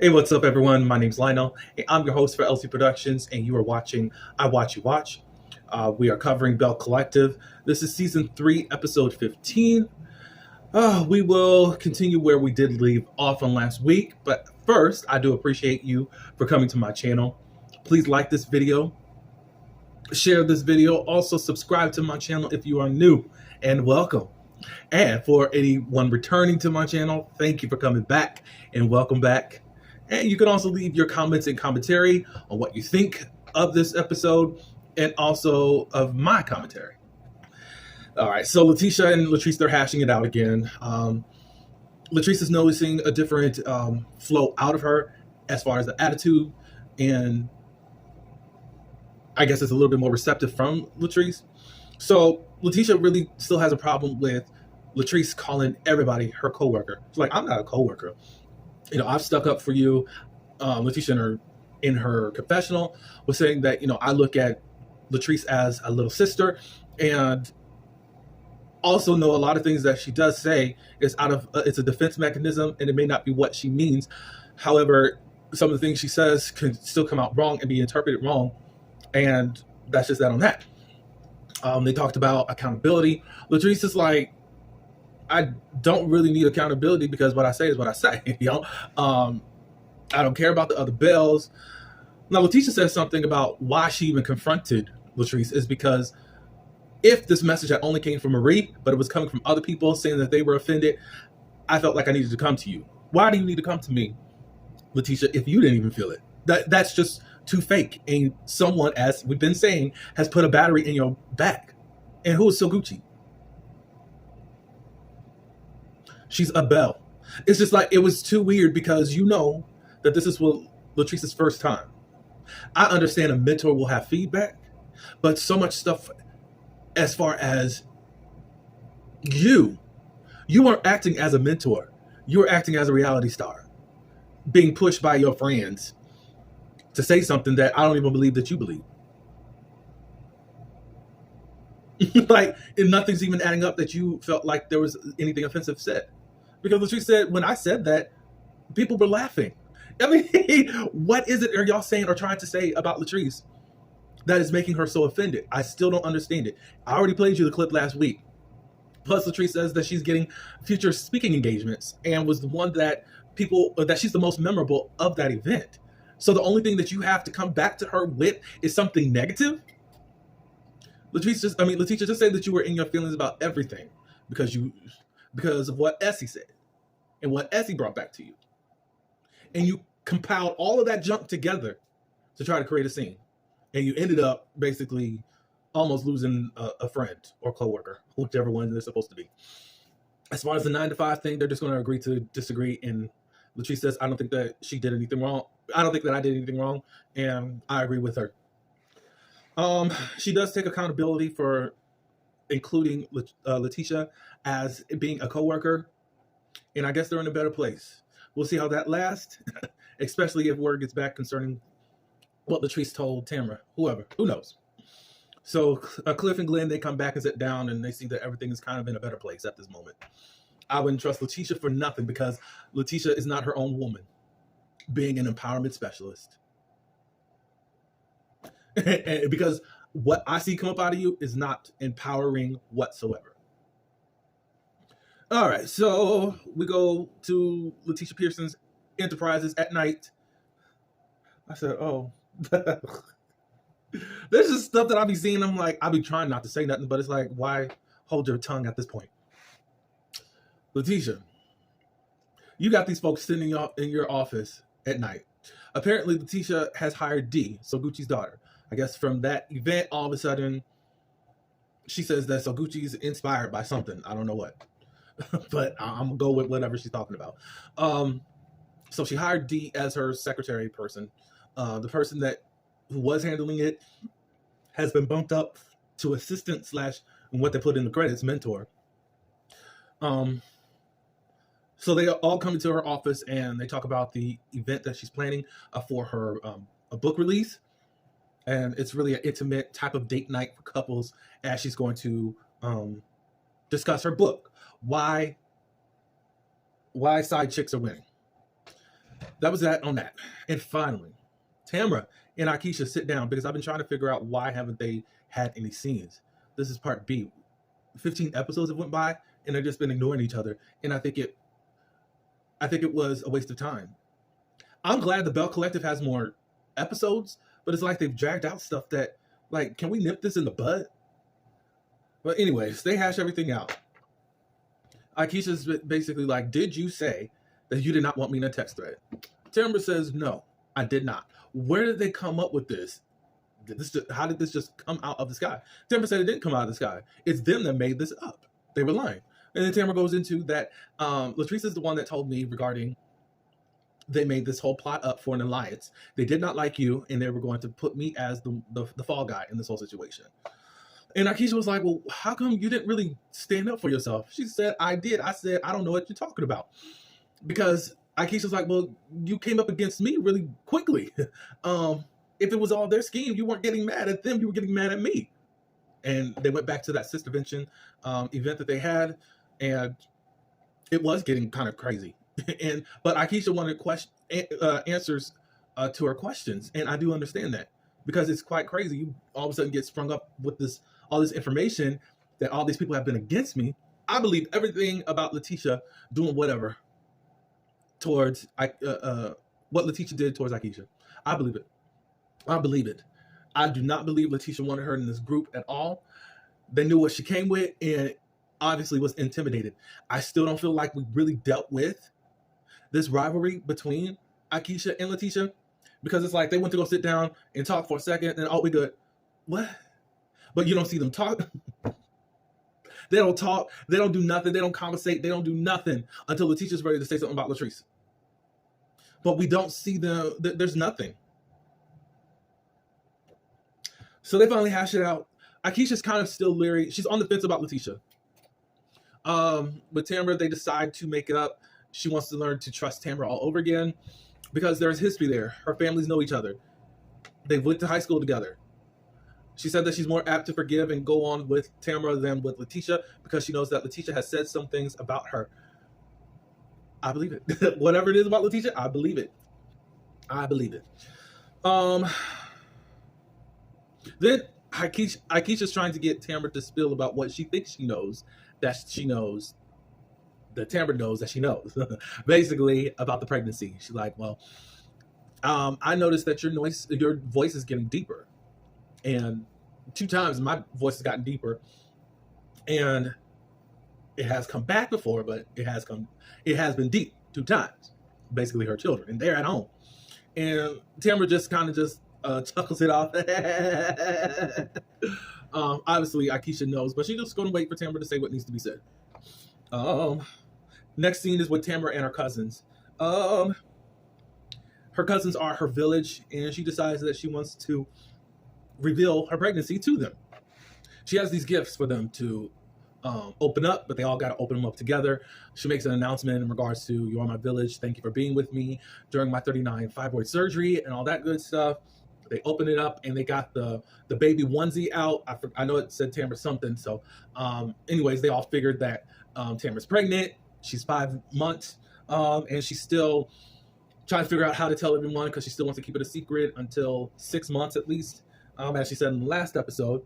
Hey, what's up, everyone? My name's Lionel. Hey, I'm your host for LC Productions, and you are watching I Watch You Watch. We are covering Belle Collective. This is season 3, episode 15. We will continue where we did leave off on last week, but first, I do appreciate you for coming to my channel. Please like this video, share this video, also subscribe to my channel if you are new, and welcome. And for anyone returning to my channel, thank you for coming back and welcome back. And you can also leave your comments and commentary on what you think of this episode and also of my commentary. All right, so Letitia and Latrice, they're hashing it out again. Latrice is noticing a different flow out of her as far as the attitude, and I guess it's a little bit more receptive from Latrice. So Letitia really still has a problem with Latrice calling everybody her coworker. She's like, I'm not a coworker. You know, I've stuck up for you. Letitia in her confessional was saying that, you know, I look at Latrice as a little sister, and also know a lot of things that she does say is out of it's a defense mechanism, and it may not be what she means. However, some of the things she says can still come out wrong and be interpreted wrong, and that's just that on that. They talked about accountability. Latrice is like, I don't really need accountability because what I say is what I say. You know, I don't care about the other Belles. Now, Letitia says something about why she even confronted Latrice is because if this message had only came from Marie, but it was coming from other people saying that they were offended, I felt like I needed to come to you. Why do you need to come to me, Letitia, if you didn't even feel it? That's just too fake. And someone, as we've been saying, has put a battery in your back. And who is Gucci? She's a Belle. It's just like, it was too weird because you know that this is Latrice's first time. I understand a mentor will have feedback, but so much stuff as far as you aren't acting as a mentor. You're acting as a reality star, being pushed by your friends to say something that I don't even believe that you believe. Like, and nothing's even adding up that you felt like there was anything offensive said. Because Latrice said, when I said that, people were laughing. I mean, what is it are y'all saying or trying to say about Latrice that is making her so offended? I still don't understand it. I already played you the clip last week. Plus, Latrice says that she's getting future speaking engagements and was the one that she's the most memorable of that event. So the only thing that you have to come back to her with is something negative? Letitia, just say that you were in your feelings about everything because of what Essie said and what Essie brought back to you. And you compiled all of that junk together to try to create a scene. And you ended up basically almost losing a friend or coworker, whichever one they're supposed to be. As far as the 9 to 5 thing, they're just going to agree to disagree. And Latrice says, I don't think that she did anything wrong. I don't think that I did anything wrong. And I agree with her. She does take accountability for including Letitia as being a coworker. And I guess they're in a better place. We'll see how that lasts, especially if word gets back concerning what Latrice told Tamara, whoever, who knows. So Cliff and Glenn, they come back and sit down and they see that everything is kind of in a better place at this moment. I wouldn't trust Letitia for nothing because Letitia is not her own woman, being an empowerment specialist. And because what I see come up out of you is not empowering whatsoever. All right, so we go to Letitia Pearson's Enterprises at night. I said, oh. There's just stuff that I'll be seeing. I'm like, I'll be trying not to say nothing, but it's like, why hold your tongue at this point? Letitia, you got these folks sitting in your office at night. Apparently, Letitia has hired Dee, so Gucci's daughter. I guess from that event, all of a sudden, she says that so Gucci's inspired by something. I don't know what. But I'm gonna go with whatever she's talking about. So she hired Dee as her secretary person. The person who was handling it has been bumped up to assistant / what they put in the credits, mentor. So they all come into her office and they talk about the event that she's planning for her a book release. And it's really an intimate type of date night for couples as she's going to discuss her book. Why side chicks are winning. that was that on that. And finally, Tamra and Akeisha sit down because I've been trying to figure out why haven't they had any scenes. This is part B. 15 episodes have went by and they've just been ignoring each other. And I think it was a waste of time. I'm glad the Belle Collective has more episodes, but it's like they've dragged out stuff that, like, can we nip this in the bud? But anyways, they hash everything out. Akeisha's basically like, did you say that you did not want me in a text thread? Tamra says, no, I did not. Where did they come up with this? How did this just come out of the sky? Tamra said it didn't come out of the sky. It's them that made this up. They were lying. And then Tamra goes into that Latrice is the one that told me regarding they made this whole plot up for an alliance. They did not like you, and they were going to put me as the fall guy in this whole situation. And Akeisha was like, well, how come you didn't really stand up for yourself? She said, I did. I said, I don't know what you're talking about. Because Akeisha's like, well, you came up against me really quickly. If it was all their scheme, you weren't getting mad at them. You were getting mad at me. And they went back to that Sistervention event that they had. And it was getting kind of crazy. But Akeisha wanted answers to her questions. And I do understand that. Because it's quite crazy. You all of a sudden get sprung up with all this information that all these people have been against me. I believe everything about Letitia doing whatever towards what Letitia did towards Akeisha. I believe it. I believe it. I do not believe Letitia wanted her in this group at all. They knew what she came with and obviously was intimidated. I still don't feel like we really dealt with this rivalry between Akeisha and Letitia. Because it's like they went to go sit down and talk for a second, and we good. What? But you don't see them talk. They don't talk. They don't do nothing. They don't conversate. They don't do nothing until Letitia's ready to say something about Latrice. But we don't see them. There's nothing. So they finally hash it out. Akeisha's kind of still leery. She's on the fence about Letitia. With Tamra, they decide to make it up. She wants to learn to trust Tamra all over again. Because there's history there. Her families know each other. They went to high school together. She said that she's more apt to forgive and go on with Tamra than with Letitia because she knows that Letitia has said some things about her. I believe it. Whatever it is about Letitia, I believe it. I believe it. Then Akeisha's trying to get Tamra to spill about what she thinks she knows, that Tamra knows that she knows, basically about the pregnancy. She's like, well, I noticed that your voice is getting deeper. And 2 times my voice has gotten deeper. And it has come back before, but it has been deep 2 times. Basically her children, and they're at home. And Tamra just kind of chuckles it off. Obviously Akeisha knows, but she's just going to wait for Tamra to say what needs to be said. Next scene is with Tamra and her cousins. Her cousins are her village, and she decides that she wants to reveal her pregnancy to them. She has these gifts for them to open up, but they all got to open them up together. She makes an announcement in regards to, you are my village. Thank you for being with me during my 39 fibroid surgery and all that good stuff. They open it up, and they got the baby onesie out. I know it said Tamra something. So anyways, they all figured that Tamra's pregnant. She's 5 months, and she's still trying to figure out how to tell everyone because she still wants to keep it a secret until 6 months at least, as she said in the last episode.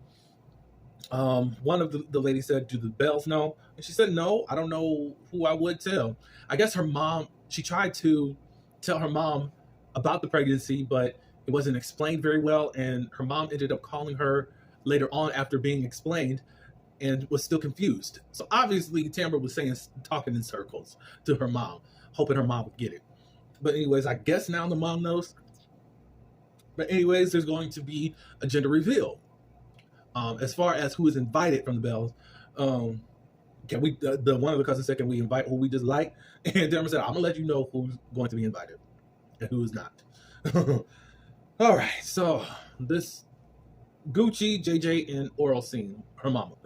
One of the ladies said, do the Bells know? And she said, no, I don't know who I would tell. I guess her mom, she tried to tell her mom about the pregnancy, but it wasn't explained very well, and her mom ended up calling her later on after being explained and was still confused. So obviously Tamra was talking in circles to her mom, hoping her mom would get it. But anyways, I guess now the mom knows. But anyways, there's going to be a gender reveal. As far as who is invited from the Bells, can we? One of the cousins said, "Can we invite who we just like?" And Tamra said, "I'm gonna let you know who's going to be invited and who is not." All right, so this Gucci, JJ, and Oral scene,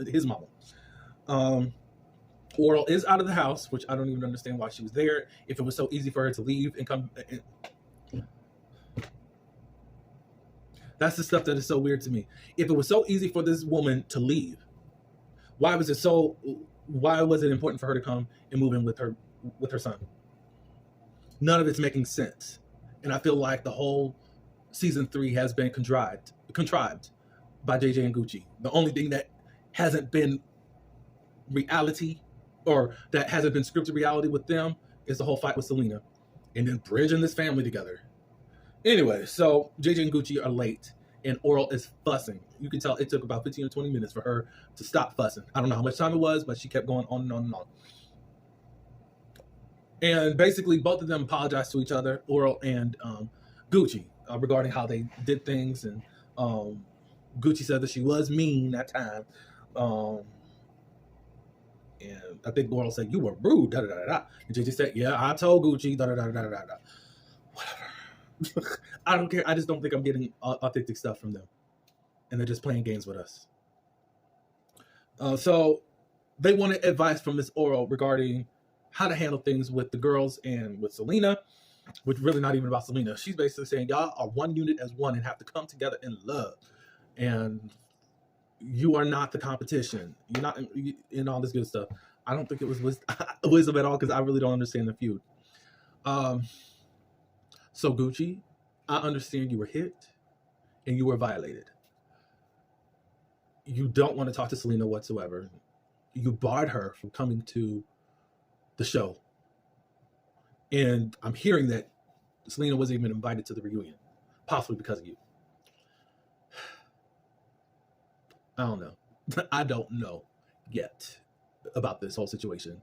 his mama. Oral is out of the house, which I don't even understand why she was there. If it was so easy for her to leave and come. That's the stuff that is so weird to me. If it was so easy for this woman to leave, why was it important for her to come and move in with her son? None of it's making sense. And I feel like the whole season 3 has been contrived by JJ and Gucci. The only thing that hasn't been reality, or that hasn't been scripted reality with them, is the whole fight with Selena, and then bridging this family together. Anyway, so JJ and Gucci are late, and Oral is fussing. You can tell it took about 15 or 20 minutes for her to stop fussing. I don't know how much time it was, but she kept going on and on and on. And basically, both of them apologized to each other, Oral and Gucci, regarding how they did things. And Gucci said that she was mean that time. And I think Oral said, "You were rude, da da da da." And JJ said, "Yeah, I told Gucci, da da da da da da." Whatever. I don't care. I just don't think I'm getting authentic stuff from them. And they're just playing games with us. So they wanted advice from Miss Oral regarding how to handle things with the girls and with Selena, which really not even about Selena. She's basically saying y'all are one unit as one and have to come together in love. And you are not the competition. You're not in all this good stuff. I don't think it was wisdom at all, because I really don't understand the feud. So Gucci, I understand you were hit and you were violated. You don't want to talk to Selena whatsoever. You barred her from coming to the show. And I'm hearing that Selena wasn't even invited to the reunion, possibly because of you. I don't know. I don't know yet about this whole situation.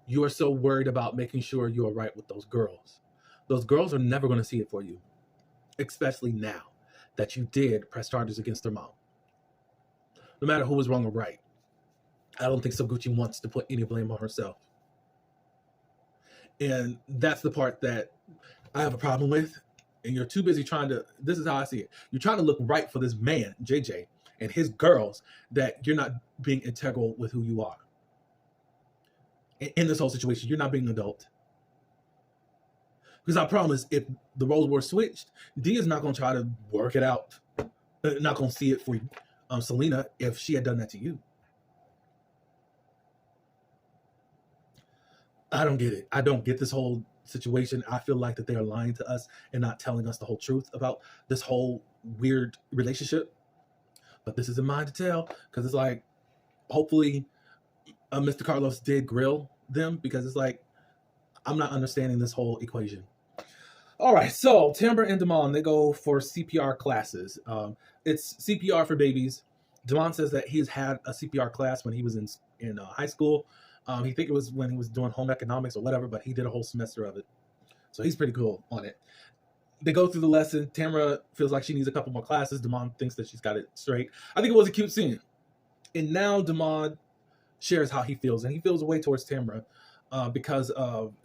You are so worried about making sure you are right with those girls. Those girls are never going to see it for you, especially now that you did press charges against their mom. No matter who was wrong or right. I don't think Gucci wants to put any blame on herself. And that's the part that I have a problem with. And you're too busy trying to, this is how I see it. You're trying to look right for this man, JJ, and his girls, that you're not being integral with who you are. In this whole situation, you're not being an adult. Because I promise, if the roles were switched, D is not going to try to work it out. Not going to see it for Selena if she had done that to you. I don't get it. I don't get this whole situation. I feel like that they are lying to us and not telling us the whole truth about this whole weird relationship. But this isn't mine to tell, because it's like, hopefully Mr. Carlos did grill them, because it's like, I'm not understanding this whole equation. All right, so Timber and Damon, they go for CPR classes. It's CPR for babies. Damon says that he's had a CPR class when he was in high school. He think it was when he was doing home economics or whatever, but he did a whole semester of it. So he's pretty cool on it. They go through the lesson. Tamara feels like she needs a couple more classes. Damon thinks that she's got it straight. I think it was a cute scene. And now Damon shares how he feels, and he feels a way towards Tamara because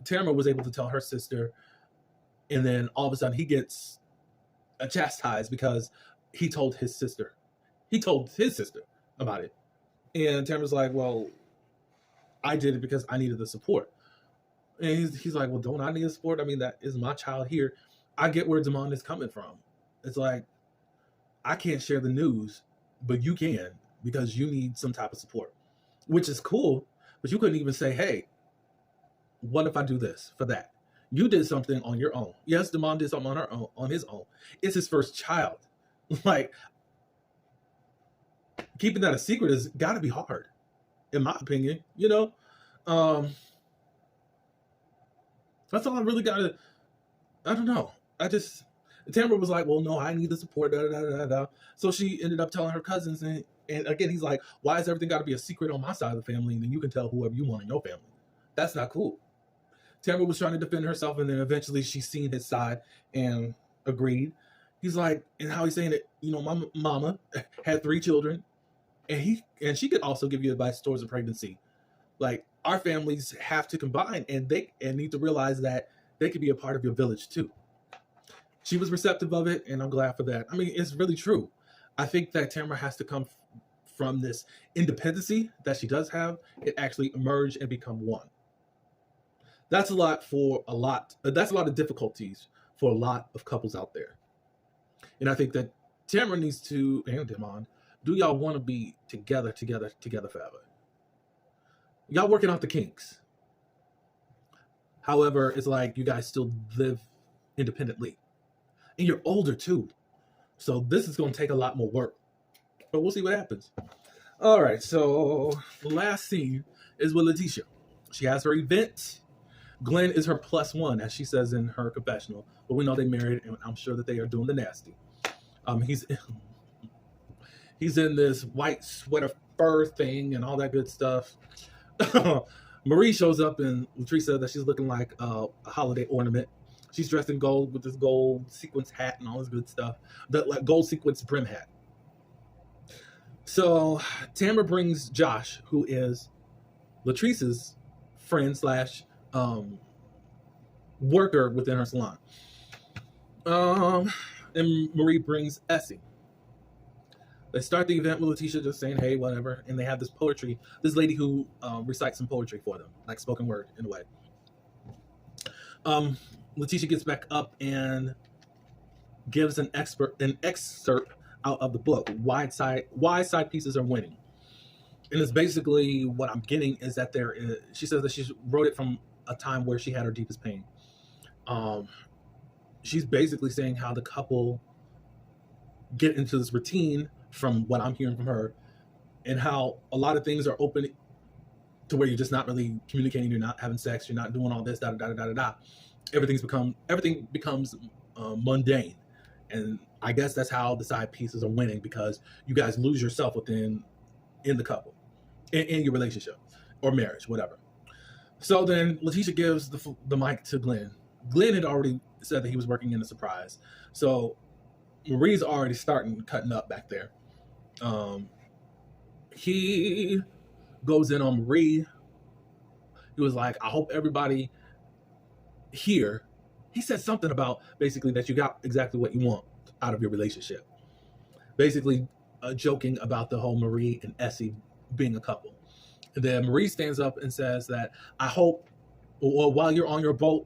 Tamara was able to tell her sister, and then all of a sudden he gets chastised because he told his sister. He told his sister about it. And Tamara's like, well, I did it because I needed the support. And he's like, well, don't I need the support? I mean, that is my child here. I get where Damon is coming from. It's like, I can't share the news, but you can, because you need some type of support, which is cool. But you couldn't even say, hey, what if I do this for that? You did something on your own. Yes, Damon did something on his own. It's his first child. Like, keeping that a secret has got to be hard, in my opinion. You know, that's all I really got to. I don't know. Tamara was like, well, no, I need the support. Da, da, da, da, da. So she ended up telling her cousins, and again, he's like, why has everything got to be a secret on my side of the family, and then you can tell whoever you want in your family? That's not cool. Tamara was trying to defend herself, and then eventually she seen his side and agreed. He's like, and how he's saying that, you know, my mama had 3 children, and she could also give you advice towards a pregnancy. Like, our families have to combine, and need to realize that they could be a part of your village too. She was receptive of it, and I'm glad for that. I mean, it's really true. I think that Tamara has to come from this independency that she does have and actually emerge and become one. That's a lot of difficulties for a lot of couples out there. And I think that Tamara needs to, and Damon, do y'all want to be together forever? Y'all working out the kinks. However, it's like you guys still live independently. And you're older too. So this is going to take a lot more work. But we'll see what happens. All right, so the last scene is with Letitia. She has her event. Glenn is her +1, as she says in her confessional. But we know they married, and I'm sure that they are doing the nasty. He's in this white sweater fur thing and all that good stuff. Marie shows up, and Latrice says that she's looking like a holiday ornament. She's dressed in gold with this gold sequence hat and all this good stuff. The like gold sequence brim hat. So Tamara brings Josh, who is Latrice's friend slash worker within her salon. And Marie brings Essie. They start the event with Letitia just saying, hey, whatever. And they have this poetry, this lady who recites some poetry for them, like spoken word in a way. Letitia gets back up and gives an excerpt out of the book, Why Side Pieces Are Winning. And it's basically what I'm getting is that she says that she wrote it from a time where she had her deepest pain. She's basically saying how the couple get into this routine from what I'm hearing from her, and how a lot of things are open to where you're just not really communicating, you're not having sex, you're not doing all this, everything becomes mundane. And I guess that's how the side pieces are winning, because you guys lose yourself in the couple, in your relationship or marriage, whatever. So then Letitia gives the mic to Glenn. Glenn had already said that he was working in a surprise. So Marie's already cutting up back there. He goes in on Marie. He was like, I hope everybody here. He said something about basically that you got exactly what you want out of your relationship. Basically joking about the whole Marie and Essie being a couple. And then Marie stands up and says that I hope, or while you're on your boat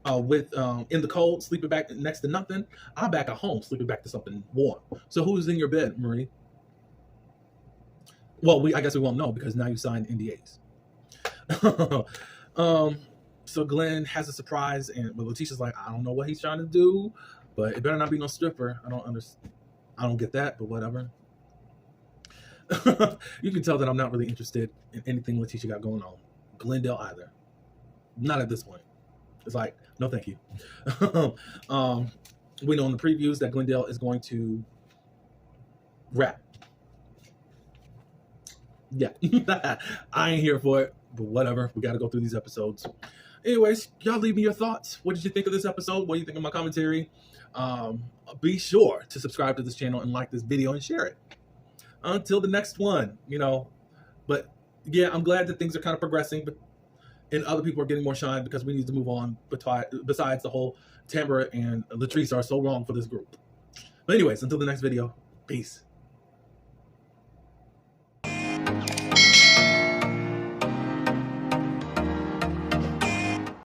in the cold, sleeping back next to nothing, I'm back at home sleeping back to something warm. So who's in your bed, Marie? Well, I guess we won't know because now you signed NDAs. So Glenn has a surprise, but Letitia's like, I don't know what he's trying to do, but it better not be no stripper. I don't get that, but whatever. You can tell that I'm not really interested in anything Letitia got going on. Glendale either. Not at this point. It's like, no thank you. We know in the previews that Glendale is going to rap. Yeah. I ain't here for it, but whatever. We got to go through these episodes. Anyways, y'all leave me your thoughts. What did you think of this episode? What do you think of my commentary? Be sure to subscribe to this channel and like this video and share it. Until the next one, But yeah, I'm glad that things are kind of progressing, and other people are getting more shine because we need to move on. Besides the whole Tamara and Latrice are so wrong for this group. But anyways, until the next video, peace.